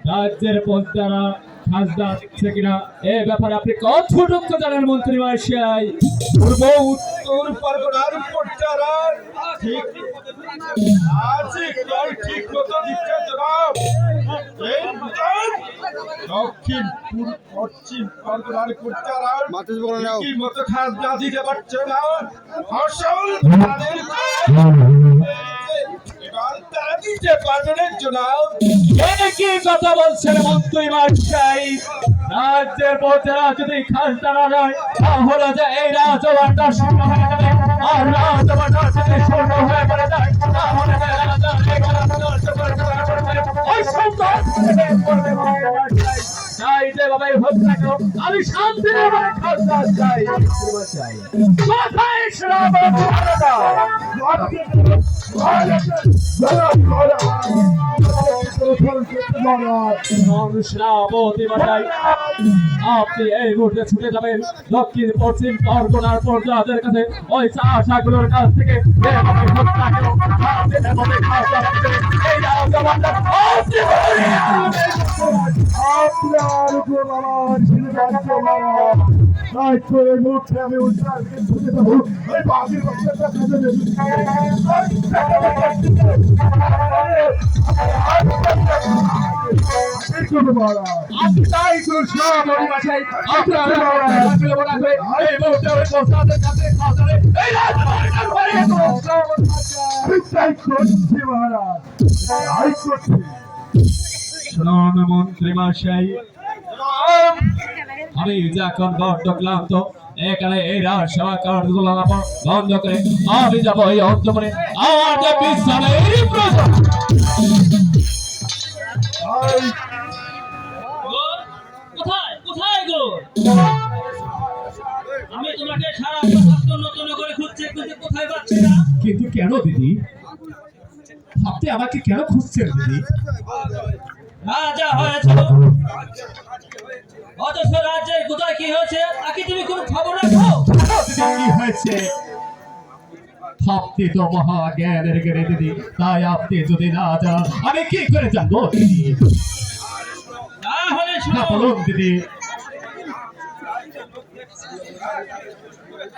রাজ্যের পন্থারা খাজনা দিচ্ছে কিনা এ ব্যাপারে আপনি কতটুকু জানেন মন্ত্রী মহাশয়? পূর্ব উত্তর পরগনার পন্থারা ঠিক ঠিক মতো দিচ্ছে জনাব। দক্ষিণ পশ্চিম পরগনার পন্থারা ঠিক মতো খাজনা দিতে পারছে না। ফসল এবার তারা দিতে পারবে না জনাব। কি কথা বলছেন মন্ত্রী মহাশয়? রাজ্যের পন্থারা যদি খাজনা না দেয় তাহলে যে এই রাজবাটা শূন্য হয়ে যাবে, আর রাজবাটা যদি শূন্য হয়ে পড়ে যায় তাহলে আমি শান্তি খাজনা চাই। কোথায় আপনি এই মুহূর্তে ছুটে যাবেন দক্ষিণ পশ্চিম পরগনার প্রজাদের কাছে, ওই চাষাগুলোর কাছ থেকে আমি উদ্ধার ছুটে যাবো ওই বাকির বাচ্চাটা কাজে দেবে। শুনুন মন্ত্রী মশাই, আমি যখন বড্ড ক্লান্ত, এখানে এই রাজসভা কার্যগুলো বন্ধ করে আমি যাবো এই অন্তমনে আমার যে বিশ্রামের প্রয়োজন। কোথায় গো? আমি তোমাকে সারা নতুন করে খুঁজছি, কিন্তু কোথায় পাচ্ছি না। কিন্তু কেন দিদি, আপনি আমাকে কেন খুঁজছেন দিদি? রাজা হয়েছে, অথচ রাজ্যের কোথায় কি হয়েছে তাকে তুমি কোনো খবর রাখো? কি হয়েছে? আপনি তো মহা জ্ঞানের জ্ঞানে দিদি, তাই আপনি যদি না যান আমি কি করে জানবো দিদি? তাহলে বলুন দিদি।